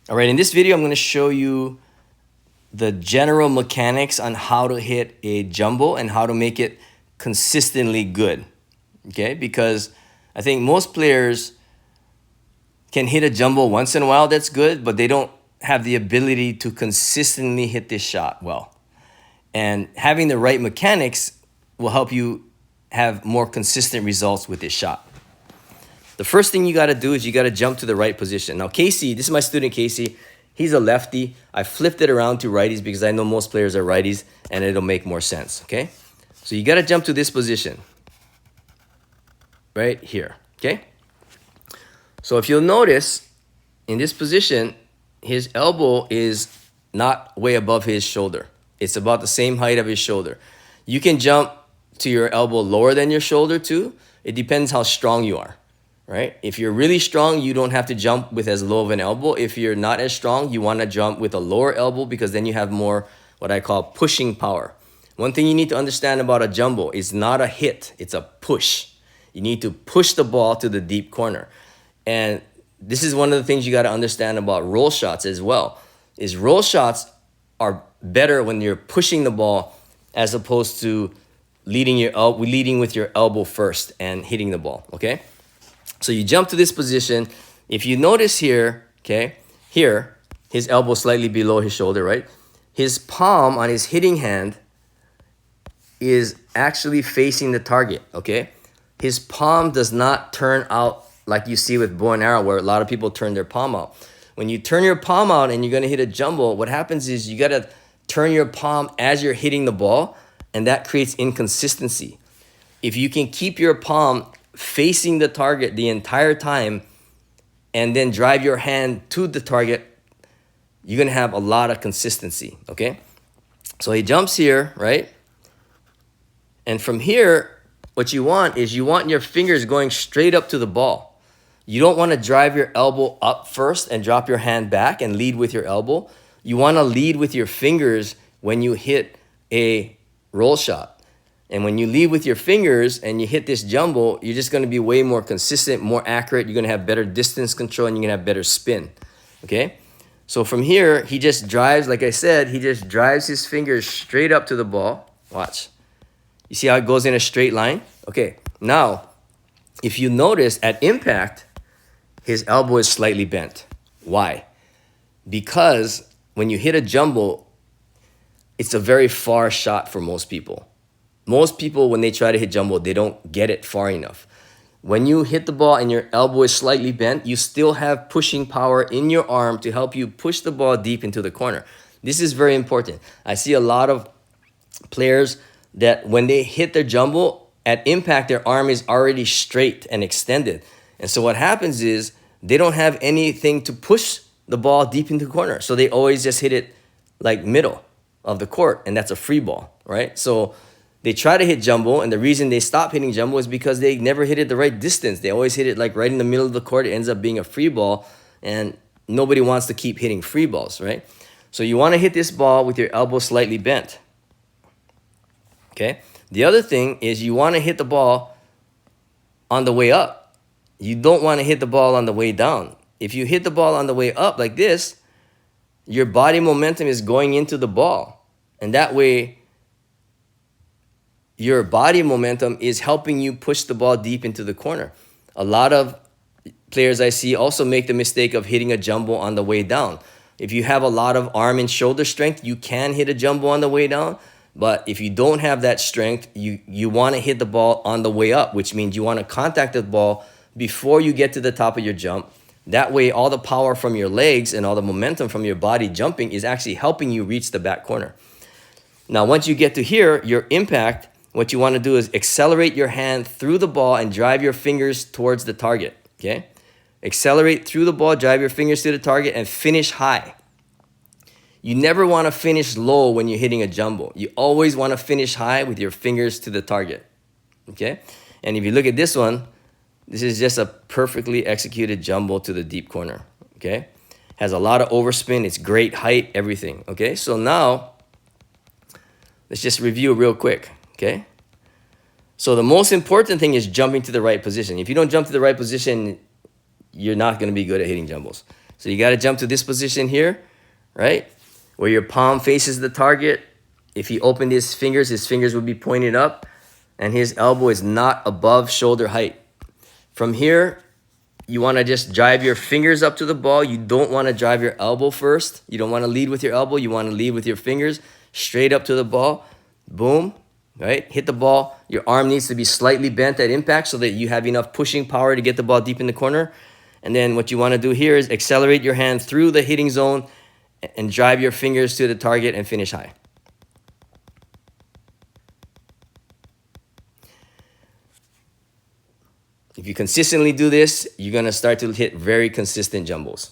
All right, in this video, I'm going to show you the general mechanics on how to hit a jumbo and how to make it consistently good. Okay, because I think most players can hit a jumbo once in a while, that's good, but they don't have the ability to consistently hit this shot well. And having the right mechanics will help you have more consistent results with this shot. The first thing you got to do is you got to jump to the right position. Now, Casey, this is my student Casey. He's a lefty. I flipped it around to righties because I know most players are righties and it'll make more sense, okay? So you got to jump to this position right here, okay? So if you'll notice, in this position, his elbow is not way above his shoulder. It's about the same height of his shoulder. You can jump to your elbow lower than your shoulder too. It depends how strong you are, right? If you're really strong, you don't have to jump with as low of an elbow. If you're not as strong, you want to jump with a lower elbow because then you have more what I call pushing power. One thing you need to understand about a jumbo is not a hit, it's a push. You need to push the ball to the deep corner. And this is one of the things you got to understand about roll shots as well, is roll shots are better when you're pushing the ball as opposed to leading with your elbow first and hitting the ball, okay? So you jump to this position. If you notice here, okay, here, his elbow slightly below his shoulder, right? His palm on his hitting hand is actually facing the target, okay? His palm does not turn out like you see with bow and arrow where a lot of people turn their palm out. When you turn your palm out and you're going to hit a jumbo, what happens is you got to turn your palm as you're hitting the ball, and that creates inconsistency. If you can keep your palm facing the target the entire time and then drive your hand to the target, you're going to have a lot of consistency, okay? So he jumps here, right? And from here, what you want is you want your fingers going straight up to the ball. You don't want to drive your elbow up first and drop your hand back and lead with your elbow. You want to lead with your fingers when you hit a roll shot. And when you lead with your fingers and you hit this jumbo, you're just going to be way more consistent, more accurate. You're going to have better distance control and you're going to have better spin, okay? So from here, he just drives, like I said, he just drives his fingers straight up to the ball. Watch. You see how it goes in a straight line? Okay, now, if you notice at impact, his elbow is slightly bent. Why? Because when you hit a jumbo, it's a very far shot for most people. Most people, when they try to hit jumbo, they don't get it far enough. When you hit the ball and your elbow is slightly bent, you still have pushing power in your arm to help you push the ball deep into the corner. This is very important. I see a lot of players that when they hit their jumbo, at impact, their arm is already straight and extended. And so what happens is they don't have anything to push the ball deep into the corner. So they always just hit it like middle of the court, and that's a free ball, right? So they try to hit jumbo, and the reason they stop hitting jumbo is because they never hit it the right distance. They always hit it like right in the middle of the court. It ends up being a free ball, and nobody wants to keep hitting free balls, right? So you want to hit this ball with your elbow slightly bent, okay? The other thing is you want to hit the ball on the way up. You don't want to hit the ball on the way down. If you hit the ball on the way up like this, your body momentum is going into the ball. And that way, your body momentum is helping you push the ball deep into the corner. A lot of players I see also make the mistake of hitting a jumbo on the way down. If you have a lot of arm and shoulder strength, you can hit a jumbo on the way down. But if you don't have that strength, you want to hit the ball on the way up, which means you want to contact the ball before you get to the top of your jump. That way, all the power from your legs and all the momentum from your body jumping is actually helping you reach the back corner. Now, once you get to here, your impact, what you want to do is accelerate your hand through the ball and drive your fingers towards the target, okay? Accelerate through the ball, drive your fingers to the target, and finish high. You never want to finish low when you're hitting a jumbo. You always want to finish high with your fingers to the target, okay? And if you look at this one, this is just a perfectly executed jumbo to the deep corner, okay? Has a lot of overspin. It's great height, everything, okay? So now, let's just review real quick, okay? So the most important thing is jumping to the right position. If you don't jump to the right position, you're not going to be good at hitting jumbos. So you got to jump to this position here, right? Where your palm faces the target. If he opened his fingers would be pointed up, and his elbow is not above shoulder height. From here, you want to just drive your fingers up to the ball. You don't want to drive your elbow first. You don't want to lead with your elbow. You want to lead with your fingers straight up to the ball. Boom, right? Hit the ball. Your arm needs to be slightly bent at impact so that you have enough pushing power to get the ball deep in the corner. And then what you want to do here is accelerate your hand through the hitting zone and drive your fingers to the target and finish high. If you consistently do this, you're going to start to hit very consistent jumbos.